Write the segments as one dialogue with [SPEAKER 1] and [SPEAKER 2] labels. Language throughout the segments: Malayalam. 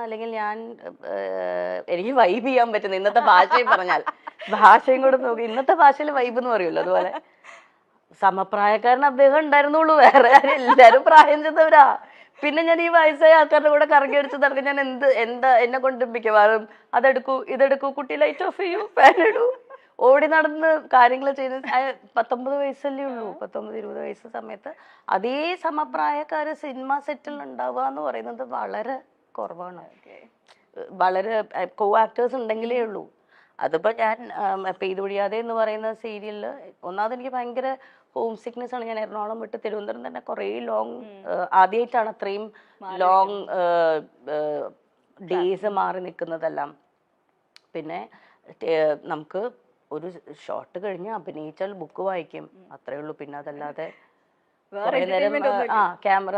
[SPEAKER 1] അല്ലെങ്കിൽ ഞാൻ എനിക്ക് വൈബ് ചെയ്യാൻ പറ്റുന്ന ഇന്നത്തെ ഭാഷയും പറഞ്ഞാൽ ഭാഷയും കൂടെ നോക്കി ഇന്നത്തെ ഭാഷയിൽ വൈബ് എന്ന് പറയുമല്ലോ അതുപോലെ സമപ്രായക്കാരൻ അദ്ദേഹം ഉണ്ടായിരുന്നുള്ളൂ, വേറെ ആരും എല്ലാരും പ്രായം ചെന്നവരാ. പിന്നെ ഞാൻ ഈ വയസ്സായ ആൾക്കാരുടെ കൂടെ കറങ്ങി അടിച്ച് നടക്കും. ഞാൻ എന്താ എന്നെ കൊണ്ടിപ്പിക്കും, അതെടുക്കൂ ഇതെടുക്കൂ, കുട്ടി ലൈറ്റ് ഓഫ് ചെയ്യൂ, ഫാൻ ഇടൂ, ഓടി നടന്ന് കാര്യങ്ങൾ ചെയ്ത് 19 വയസ്സല്ലേ ഉള്ളൂ. 19-20 വയസ്സ് സമയത്ത് അതേ സമപ്രായക്കാര് സിനിമ സെറ്റിൽ ഉണ്ടാവുക എന്ന് പറയുന്നത് വളരെ കുറവാണ്. വളരെ കോ ആക്ടേഴ്സ് ഉണ്ടെങ്കിലേ ഉള്ളൂ. അതിപ്പോ ഞാൻ പെയ്തൊഴിയാതെ എന്ന് പറയുന്ന സീരിയലില് ഒന്നാമത് എനിക്ക് ഭയങ്കര ഹോം സിക്നെസ് ആണ്. ഞാൻ എറണാകുളം വിട്ട് തിരുവനന്തപുരം തന്നെ കുറേ ലോങ് ആദ്യമായിട്ടാണ് അത്രയും ലോങ് ഡേയ്സ് മാറി നിൽക്കുന്നതെല്ലാം. പിന്നെ നമുക്ക് ഒരു ഷോട്ട് കഴിഞ്ഞ് അഭിനയിച്ചാൽ ബുക്ക് വായിക്കും, അത്രേ ഉള്ളൂ. പിന്നെ അതല്ലാതെ കുറെ നേരം ക്യാമറ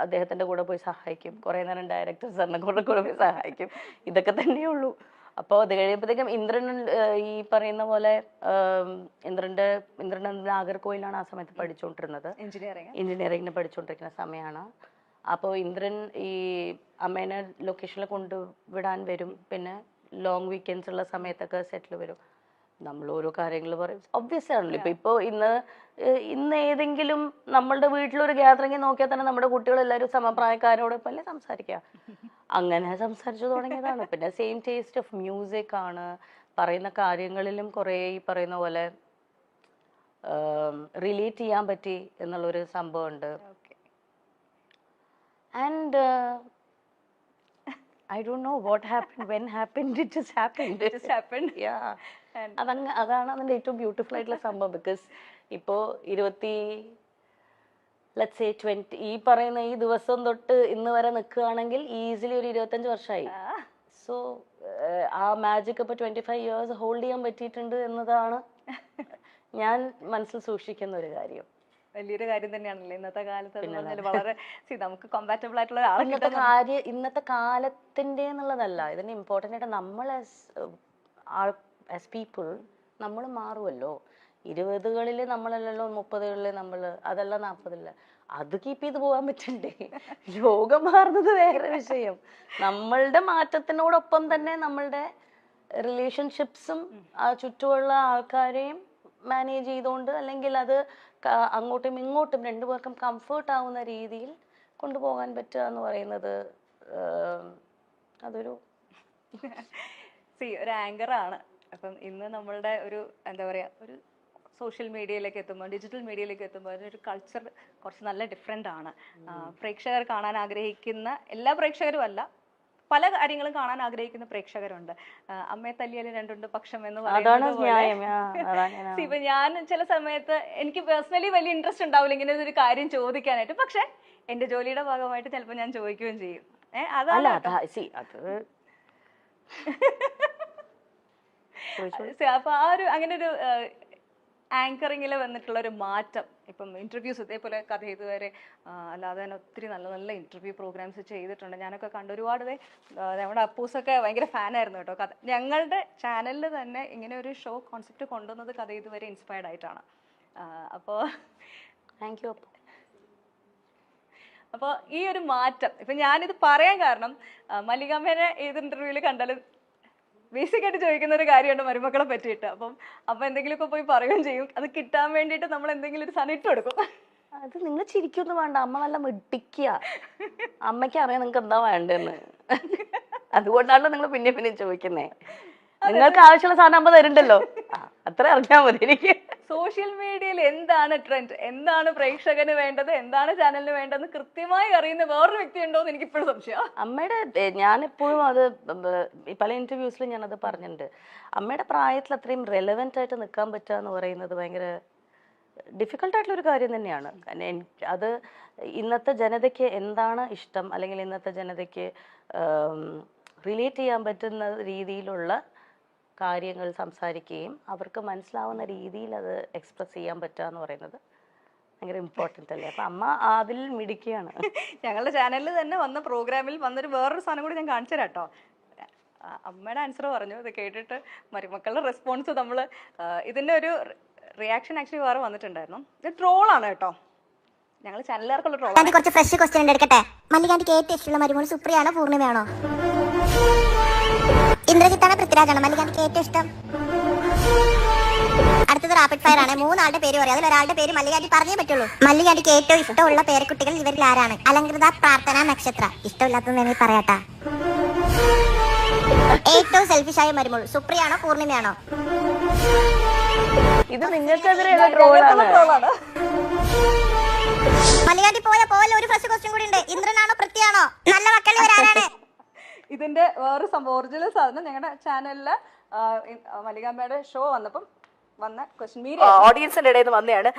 [SPEAKER 1] അദ്ദേഹത്തിന്റെ കൂടെ പോയി സഹായിക്കും, കുറെ നേരം ഡയറക്ടർ സാറിനെ കൂടെ പോയി സഹായിക്കും, ഇതൊക്കെ തന്നെയേ ഉള്ളൂ. അപ്പോൾ അത് കഴിയുമ്പോഴത്തേക്കും ഇന്ദ്രൻ ഈ പറയുന്ന പോലെ ഇന്ദ്രൻ നാഗർകോയിലാണ് ആ സമയത്ത് പഠിച്ചുകൊണ്ടിരുന്നത്, എഞ്ചിനീയറിംഗിന് പഠിച്ചുകൊണ്ടിരിക്കുന്ന സമയമാണ്. അപ്പോൾ ഇന്ദ്രൻ ഈ അമ്മേനെ ലൊക്കേഷനിൽ കൊണ്ടുവിടാൻ വരും, പിന്നെ ലോങ് വീക്കെൻഡ്സ് ഉള്ള സമയത്തൊക്കെ സെറ്റിൽ വരും. നമ്മൾ ഓരോ കാര്യങ്ങൾ പറയും, ഒബ്വിയസ് ആണല്ലോ. ഇപ്പൊ ഇന്ന് ഏതെങ്കിലും നമ്മളുടെ വീട്ടിലൊരു ഗ്യാതറിംഗ് നോക്കിയാൽ തന്നെ നമ്മുടെ കുട്ടികളെല്ലാവരും സമപ്രായക്കാരോടൊപ്പം അല്ലേ സംസാരിക്കുക. അങ്ങനെ സംസാരിച്ചു തുടങ്ങിയതാണ്. പിന്നെ സെയിം ടേസ്റ്റ് ഓഫ് മ്യൂസിക് ആണ്, പറയുന്ന കാര്യങ്ങളിലും കുറേ ഈ പറയുന്ന പോലെ റിലേറ്റ് ചെയ്യാൻ പറ്റി എന്നുള്ളൊരു സംഭവമുണ്ട്. And I don't know what happened, when happened, it just happened.
[SPEAKER 2] It just happened.
[SPEAKER 1] Yeah. അതാണ് അതിന്റെ ഏറ്റവും ബ്യൂട്ടിഫുൾ ആയിട്ടുള്ള സംഭവം. ബിക്കോസ് ഇപ്പോ 20 ഈ പറയുന്ന ഈ ദിവസം തൊട്ട് ഇന്ന് വരെ നിൽക്കുകയാണെങ്കിൽ ഈസിലി ഒരു 25 വർഷമായി. സോ ആ മാജിക് ഇപ്പൊ 25 years ഹോൾഡ് ചെയ്യാൻ പറ്റിയിട്ടുണ്ട് എന്നതാണ് ഞാൻ മനസ്സിൽ സൂക്ഷിക്കുന്ന ഒരു കാര്യം.
[SPEAKER 2] വലിയൊരു കാര്യം തന്നെയാണല്ലോ ഇന്നത്തെ കാലത്ത്. വളരെ നമുക്ക് കോമ്പാറ്റബിൾ ആയിട്ടുള്ള
[SPEAKER 1] ഇന്നത്തെ കാലത്തിന്റെ എന്നുള്ളതല്ല, ഇതിന് ഇമ്പോർട്ടൻ്റ് ആയിട്ട് നമ്മൾ ആസ് പീപ്പിൾ നമ്മൾ മാറുമല്ലോ. 20കളിൽ നമ്മളല്ലല്ലോ 30കളിൽ നമ്മൾ, അതല്ല 40കളിൽ. അത് കീപ്പ് ചെയ്ത് പോകാൻ പറ്റണ്ടേ? ലോകം മാറുന്നത് വേറെ വിഷയം. നമ്മളുടെ മാറ്റത്തിനോടൊപ്പം തന്നെ നമ്മളുടെ റിലേഷൻഷിപ്സും ആ ചുറ്റുമുള്ള ആൾക്കാരെയും മാനേജ് ചെയ്തുകൊണ്ട്, അല്ലെങ്കിൽ അത് അങ്ങോട്ടും ഇങ്ങോട്ടും രണ്ടുപേർക്കും കംഫർട്ട് ആവുന്ന രീതിയിൽ കൊണ്ടുപോകാൻ പറ്റുക എന്ന് പറയുന്നത് അതൊരു
[SPEAKER 2] ഒരു ആങ്കറാണ്. അപ്പം ഇന്ന് നമ്മളുടെ ഒരു എന്താ പറയുക, ഒരു സോഷ്യൽ മീഡിയയിലേക്ക് എത്തുമ്പോൾ, ഡിജിറ്റൽ മീഡിയയിലേക്ക് എത്തുമ്പോൾ അതിനൊരു കൾച്ചർ കുറച്ച് നല്ല ഡിഫറെൻ്റ് ആണ്. പ്രേക്ഷകർ കാണാൻ ആഗ്രഹിക്കുന്ന എല്ലാ പ്രേക്ഷകരും അല്ല, പല കാര്യങ്ങളും കാണാൻ ആഗ്രഹിക്കുന്ന പ്രേക്ഷകരുണ്ട്. അമ്മയെ തല്ലിയാലും രണ്ടുണ്ട് പക്ഷം എന്ന് പറയുന്നത്. ഇപ്പൊ ഞാൻ ചില സമയത്ത് എനിക്ക് പേഴ്സണലി വലിയ ഇൻട്രസ്റ്റ് ഉണ്ടാവില്ല ഇങ്ങനെ ഒരു കാര്യം ചോദിക്കാനായിട്ട്, പക്ഷെ എന്റെ ജോലിയുടെ ഭാഗമായിട്ട് ചിലപ്പോൾ ഞാൻ ചോദിക്കുകയും ചെയ്യും. അപ്പൊ ആ ഒരു അങ്ങനെ ഒരു ആങ്കറിങ്ങിൽ വന്നിട്ടുള്ള ഒരു മാറ്റം, ഇപ്പം ഇന്റർവ്യൂസ് ഇതേപോലെ കഥ ഇതുവരെ അല്ലാതെ തന്നെ ഒത്തിരി നല്ല നല്ല ഇന്റർവ്യൂ പ്രോഗ്രാംസ് ചെയ്തിട്ടുണ്ട്. ഞാനൊക്കെ കണ്ട് ഒരുപാട് നമ്മുടെ അപ്പൂസൊക്കെ ഭയങ്കര ഫാനായിരുന്നു കേട്ടോ. കഥ ഞങ്ങളുടെ ചാനലിൽ തന്നെ ഇങ്ങനെ ഒരു ഷോ കോൺസെപ്റ്റ് കൊണ്ടുവന്നത് കഥ ഇതുവരെ ഇൻസ്പയർഡ് ആയിട്ടാണ്. അപ്പോൾ
[SPEAKER 1] താങ്ക് യു.
[SPEAKER 2] അപ്പോൾ ഈ ഒരു മാറ്റം ഇപ്പം ഞാനിത് പറയാൻ കാരണം, മല്ലികാമ്മേനെ ഏത് ഇന്റർവ്യൂവിൽ കണ്ടാലും ബേസിക് ആയിട്ട് ചോദിക്കുന്ന ഒരു കാര്യമുണ്ട് മരുമക്കളെ പറ്റിയിട്ട്. അപ്പം എന്തെങ്കിലുമൊക്കെ പോയി പറയുകയും ചെയ്യും. അത് കിട്ടാൻ വേണ്ടിയിട്ട് നമ്മൾ എന്തെങ്കിലും ഒരു സാധനം ഇട്ട് കൊടുക്കും.
[SPEAKER 1] അത് നിങ്ങൾ ചിരിക്കൊന്നും വേണ്ട, അമ്മ നല്ല മിടിക്കുക. അമ്മയ്ക്ക് അറിയാം നിങ്ങൾക്ക് എന്താ വേണ്ടെന്ന്. അതുകൊണ്ടാണല്ലോ നിങ്ങൾ പിന്നെ ചോദിക്കുന്നേ. നിങ്ങൾക്ക് ആവശ്യമുള്ള സാധനം അമ്മ തരുന്നുണ്ടല്ലോ, അത്ര അറിഞ്ഞാൽ മതി. എനിക്ക്
[SPEAKER 2] സോഷ്യൽ മീഡിയയിൽ എന്താണ് ട്രെൻഡ്, എന്താണ് പ്രേക്ഷകന് വേണ്ടത്, എന്താണ് ചാനലിന് വേണ്ടതെന്ന് കൃത്യമായി അറിയുന്ന വേറൊരു വ്യക്തി ഉണ്ടോ എന്ന് എനിക്ക് ഇപ്പോഴും സംശയം.
[SPEAKER 1] അമ്മയുടെ ഞാനെപ്പോഴും അത് പല ഇന്റർവ്യൂസിലും ഞാനത് പറഞ്ഞിട്ടുണ്ട്. അമ്മയുടെ പ്രായത്തിൽ അത്രയും റെലവെന്റ് ആയിട്ട് നിൽക്കാൻ പറ്റുക എന്ന് പറയുന്നത് ഭയങ്കര ഡിഫിക്കൽട്ടായിട്ടുള്ള ഒരു കാര്യം തന്നെയാണ്. അത് ഇന്നത്തെ ജനതയ്ക്ക് എന്താണ് ഇഷ്ടം, അല്ലെങ്കിൽ ഇന്നത്തെ ജനതയ്ക്ക് റിലേറ്റ് ചെയ്യാൻ പറ്റുന്ന രീതിയിലുള്ള കാര്യങ്ങൾ സംസാരിക്കുകയും അവർക്ക് മനസ്സിലാവുന്ന രീതിയിൽ അത് എക്സ്പ്രസ് ചെയ്യാൻ പറ്റുക എന്ന് പറയുന്നത് ഭയങ്കര ഇമ്പോർട്ടൻ്റ് അല്ലേ. അപ്പം അമ്മ അതിൽ മിടിക്കുകയാണ്.
[SPEAKER 2] ഞങ്ങളുടെ ചാനലിൽ തന്നെ വന്ന പ്രോഗ്രാമിൽ വന്നൊരു വേറൊരു സാധനം കൂടി ഞാൻ കാണിച്ചു തരാം കേട്ടോ. അമ്മയുടെ ആൻസർ പറഞ്ഞു, ഇത് കേട്ടിട്ട് മരുമക്കളുടെ റെസ്പോൺസ് നമ്മൾ ഇതിൻ്റെ ഒരു റിയാക്ഷൻ ആക്ച്വലി വേറെ വന്നിട്ടുണ്ടായിരുന്നു. ഇത് ട്രോളാണ് കേട്ടോ. ഞങ്ങൾ ചാനലുകാർക്കുള്ള ട്രോൾ.
[SPEAKER 3] ആന്റി കുറച്ച് ഫ്രഷ് ക്വസ്റ്റ്യൻ എടുക്കട്ടെ. മല്ലികാന്റിക്ക് ഏറ്റവും ഇഷ്ടമുള്ള മരുമോൾ സുപ്രിയാണോ പൂർണിമയാണോ? ഇന്ദ്രജിത്താണോ പൃഥ്വിരാജാണോ മല്ലികാന്റിക്ക് ഏറ്റവും ഇഷ്ടം? അടുത്തത് റാപ്പിഡ് ഫയർ ആണ്. 3 ആളുടെ പേര് പറയാം. അതിൽ ഒരാളുടെ പേര് മല്ലികാന്റി പറഞ്ഞേ പറ്റുള്ളൂ. മല്ലികാന്റിക്ക് ഏറ്റവും ഇഷ്ടമുള്ള പേരക്കുട്ടികൾ ഇവരിൽ ആരാണ്? അലങ്കൃത, പ്രാർത്ഥന, നക്ഷത്ര. ഇഷ്ടമില്ലാത്തത് വേണമെങ്കിൽ പറയാട്ടാ. ഏറ്റവും സെൽഫിഷായ മരുമോൾ സുപ്രിയാണോ പൂർണിമയാണോ?
[SPEAKER 1] ഇത് നിങ്ങൾക്കെതിരെയുള്ള ട്രോളാണ്.
[SPEAKER 3] മല്ലികാന്റി പോലെ ഒരു ഫസ്റ്റ് ക്വസ്റ്റ്യൻ കൂടി ഉണ്ട്. ഇന്ദ്രനാണോ പൃഥ്വിയാണോ? നല്ല മക്കൾ ഇവരാരാണ്?
[SPEAKER 2] ഇതിന്റെ വേറെ സംഭവം ഒറിജിനൽ സാധനം ഞങ്ങളുടെ ചാനലില് മല്ലികാമ്മയുടെ ഷോ വന്നപ്പം വന്ന ക്വസ്റ്റ്യൻ
[SPEAKER 4] ഓഡിയൻസിന്റെ ഇടയിൽ നിന്ന് വന്നതാണ്.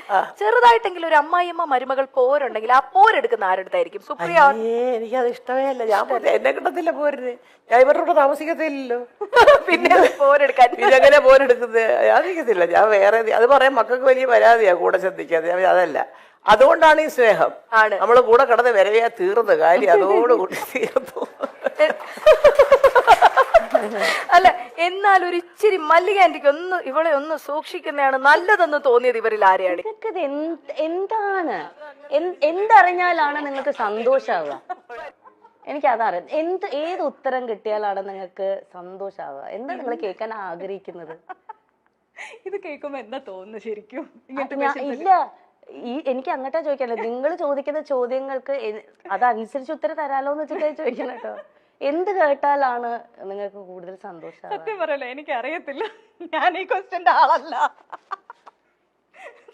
[SPEAKER 4] ചെറുതായിട്ടെങ്കിലും ഒരു അമ്മായിയമ്മ മരുമകൾ പോരുണ്ടെങ്കിൽ ആ പോരെടുക്കുന്ന ആരെടുത്തായിരിക്കും? സുപ്രിയ.
[SPEAKER 5] എനിക്കത് ഇഷ്ടമേ അല്ല. ഞാൻ എന്നെ കിട്ടത്തില്ല പോരിന്. ഞാൻ ഇവരുടെ കൂടെ താമസിക്കത്തില്ലല്ലോ.
[SPEAKER 4] പിന്നെ പോരെടുക്കാൻ
[SPEAKER 5] ഇതെങ്ങനെ പോരെടുക്കുന്നത്? ഞാൻ നിൽക്കത്തില്ല. ഞാൻ വേറെ അത് പറയാൻ മക്കൾക്ക് വലിയ പരാതിയാ കൂടെ ശ്രദ്ധിക്കാതെ. അതല്ല, അതുകൊണ്ടാണ് ഈ സ്നേഹം. നമ്മള് കൂടെ കിടന്ന് വരവയാ തീർന്ന കാര്യം അതോടുകൂടി തീർന്നു.
[SPEAKER 4] അല്ല, എന്നാൽ ഒരു ഇച്ചിരി മല്ലികാന്റിക്ക് ഒന്ന് ഇവളെ ഒന്ന് സൂക്ഷിക്കുന്നതാണ് നല്ലതെന്ന് തോന്നിയത് ഇവരിൽ ആരെയാണ്?
[SPEAKER 1] നിങ്ങൾക്കിത് എന്താണ് എന്തറിഞ്ഞാലാണ് നിങ്ങൾക്ക് സന്തോഷാവുക? എനിക്കതറിയാം. ഏത് ഉത്തരം കിട്ടിയാലാണ് നിങ്ങൾക്ക് സന്തോഷാവുക? എന്താ നിങ്ങൾ കേൾക്കാൻ ആഗ്രഹിക്കുന്നത്?
[SPEAKER 2] ഇത് കേൾക്കുമ്പോ എന്താ തോന്നുന്നു ശരിക്കും?
[SPEAKER 1] ഇല്ല, എനിക്ക് അങ്ങോട്ടാ ചോദിക്കാനല്ലോ. നിങ്ങൾ ചോദിക്കുന്ന ചോദ്യങ്ങൾക്ക് അതനുസരിച്ച് ഉത്തരം തരാലോ എന്ന് വെച്ചിട്ടാ ചോദിക്കണം കേട്ടോ. എന്ത് കേട്ടാലാണ് നിങ്ങൾക്ക് കൂടുതൽ സന്തോഷം?
[SPEAKER 2] സത്യം പറയല്ലോ, എനിക്ക് അറിയത്തില്ല. ഞാൻ ഈ ക്വസ്റ്റ്യന്റെ ആളല്ല.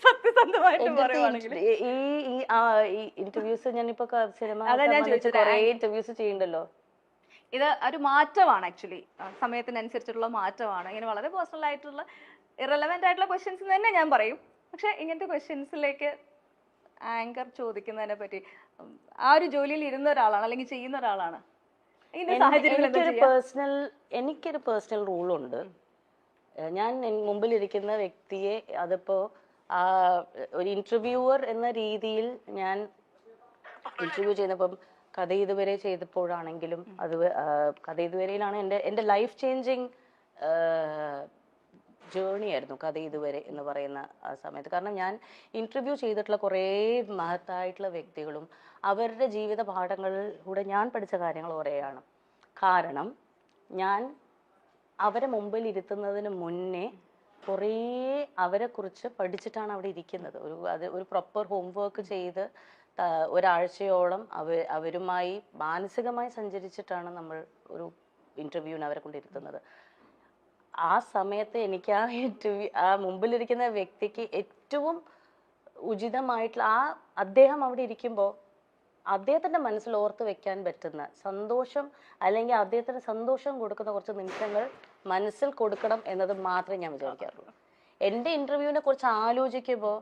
[SPEAKER 2] സത്യസന്ധമായിട്ട് പറയുവാണെങ്കിൽ
[SPEAKER 1] ഈ ഇന്റർവ്യൂസ് ഞാനിപ്പോ സിനിമ കുറെ ഇന്റർവ്യൂസ് ചെയ്യണ്ടല്ലോ.
[SPEAKER 2] ഇത് ഒരു മാറ്റമാണ്. ആക്ച്വലി സമയത്തിനനുസരിച്ചുള്ള മാറ്റമാണ്. ഇങ്ങനെ വളരെ പേഴ്സണൽ ആയിട്ടുള്ള ഇറലവെന്റ് ആയിട്ടുള്ള ക്വസ്റ്റ്യൻസ് തന്നെ ഞാൻ പറയും. പക്ഷെ ഇങ്ങനത്തെ ക്വസ്റ്റ്യൻസിലേക്ക് ആങ്കർ ചോദിക്കുന്നതിനെ പറ്റി ആ ഒരു ജോലിയിൽ ഇരുന്ന ഒരാളാണ് അല്ലെങ്കിൽ ചെയ്യുന്ന ഒരാളാണ്.
[SPEAKER 1] എനിക്കൊരു പേഴ്സണൽ റൂളുണ്ട്. ഞാൻ മുമ്പിലിരിക്കുന്ന വ്യക്തിയെ അതിപ്പോ ഒരു ഇന്റർവ്യൂവർ എന്ന രീതിയിൽ ഞാൻ ഇന്റർവ്യൂ ചെയ്യുന്നപ്പം കഥ ഇതുവരെ ചെയ്തപ്പോഴാണെങ്കിലും അത് കഥ ഇതുവരെയിലാണ് എൻ്റെ ലൈഫ് ചേഞ്ചിങ് ജേർണി ആയിരുന്നു കഥ ഇതുവരെ എന്ന് പറയുന്ന ആ സമയത്ത്. കാരണം ഞാൻ ഇന്റർവ്യൂ ചെയ്തിട്ടുള്ള കുറേ മഹത്തായിട്ടുള്ള വ്യക്തികളും അവരുടെ ജീവിത പാഠങ്ങളിലൂടെ ഞാൻ പഠിച്ച കാര്യങ്ങൾ കുറേയാണ്. കാരണം ഞാൻ അവരെ മുമ്പിൽ ഇരുത്തുന്നതിന് മുന്നേ കുറേ അവരെക്കുറിച്ച് പഠിച്ചിട്ടാണ് അവിടെ ഇരിക്കുന്നത്. ഒരു പ്രോപ്പർ ഹോംവർക്ക് ചെയ്ത് ഒരാഴ്ചയോളം അവരുമായി മാനസികമായി സഞ്ചരിച്ചിട്ടാണ് നമ്മൾ ഒരു ഇന്റർവ്യൂവിന് അവരെ കൊണ്ടിരുത്തുന്നത്. ആ സമയത്ത് എനിക്ക് ആ മുമ്പിലിരിക്കുന്ന വ്യക്തിക്ക് ഏറ്റവും ഉചിതമായിട്ടുള്ള അദ്ദേഹം അവിടെ ഇരിക്കുമ്പോൾ അദ്ദേഹത്തിന്റെ മനസ്സിൽ ഓർത്ത് വെക്കാൻ പറ്റുന്ന സന്തോഷം അല്ലെങ്കിൽ അദ്ദേഹത്തിന് സന്തോഷം കൊടുക്കുന്ന കുറച്ച് നിമിഷങ്ങൾ മനസ്സിൽ കൊടുക്കണം എന്നത് മാത്രമേ ഞാൻ വിചാരിക്കാറുള്ളൂ. എൻ്റെ ഇന്റർവ്യൂവിനെ കുറിച്ച് ആലോചിക്കുമ്പോൾ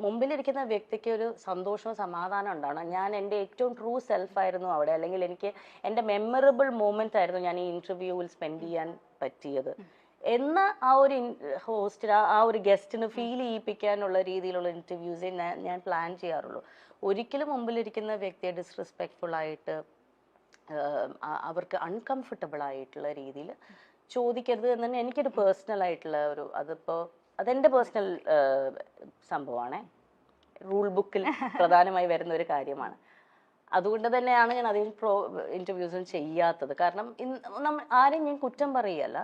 [SPEAKER 1] മുമ്പിലിരിക്കുന്ന വ്യക്തിക്ക് ഒരു സന്തോഷവും സമാധാനം ഉണ്ടാവണം. ഞാൻ എൻ്റെ ഏറ്റവും ട്രൂ സെൽഫായിരുന്നു അവിടെ, അല്ലെങ്കിൽ എനിക്ക് എൻ്റെ മെമ്മറബിൾ മൂമെന്റ് ആയിരുന്നു ഞാൻ ഈ ഇന്റർവ്യൂവിൽ സ്പെൻഡ് ചെയ്യാൻ പറ്റിയത് എന്ന ആ ഒരു ഹോസ്റ്റിന് ആ ഒരു ഗസ്റ്റിന് ഫീൽ ചെയ്യിപ്പിക്കാനുള്ള രീതിയിലുള്ള ഇന്റർവ്യൂസേ ഞാൻ പ്ലാൻ ചെയ്യാറുള്ളൂ. ഒരിക്കലും മുമ്പിലിരിക്കുന്ന വ്യക്തിയെ ഡിസ്റെസ്പെക്ട്ഫുൾ ആയിട്ട് അവർക്ക് അൺകംഫർട്ടബിൾ ആയിട്ടുള്ള രീതിയിൽ ചോദിക്കരുത് എന്ന് തന്നെ എനിക്കൊരു പേഴ്സണൽ ആയിട്ടുള്ള അതെൻ്റെ പേഴ്സണൽ സംഭവമാണ്. റൂൾ ബുക്കിൽ പ്രധാനമായി വരുന്ന ഒരു കാര്യമാണ്. അതുകൊണ്ട് തന്നെയാണ് ഞാൻ അധികം ഇന്റർവ്യൂസും ചെയ്യാത്തത്. കാരണം ആരെയും ഞാൻ കുറ്റം പറയുകയല്ല.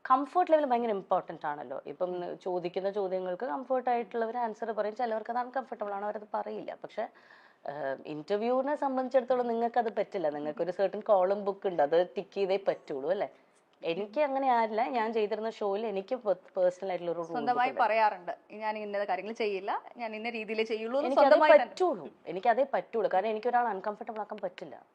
[SPEAKER 1] കംഫർട്ട് ലെവൽ ഭയങ്കര ഇമ്പോർട്ടൻ്റ് ആണല്ലോ. ഇപ്പം ചോദിക്കുന്ന ചോദ്യങ്ങൾക്ക് കംഫർട്ടായിട്ടുള്ളവർ ആൻസർ പറയും. ചിലവർക്ക് അത് അൺകംഫർട്ടബിൾ ആണ്, അവരത് പറയില്ല. പക്ഷെ ഇന്റർവ്യൂവിനെ സംബന്ധിച്ചിടത്തോളം നിങ്ങൾക്കത് പറ്റില്ല. നിങ്ങൾക്കൊരു സർട്ടൻ കോളം ബുക്ക് ഉണ്ട്, അത് ടിക്ക് ചെയ്തേ പറ്റുള്ളൂ അല്ലേ. എനിക്ക് അങ്ങനെ ആരില്ല. ഞാൻ ചെയ്തിരുന്ന ഷോയിൽ എനിക്ക് പേഴ്സണൽ ആയിട്ടുള്ള ഒരു
[SPEAKER 2] സ്വന്തമായി പറയാറുണ്ട്, ഞാൻ ഇന്ന കാര്യങ്ങൾ ചെയ്യില്ല, ഞാൻ ഇന്ന രീതിയിൽ ചെയ്യുള്ളൂ.
[SPEAKER 1] എനിക്കതേ പറ്റുള്ളൂ. കാരണം എനിക്കൊരാൾ അൺകംഫർട്ടബിൾ ആക്കാൻ പറ്റില്ല.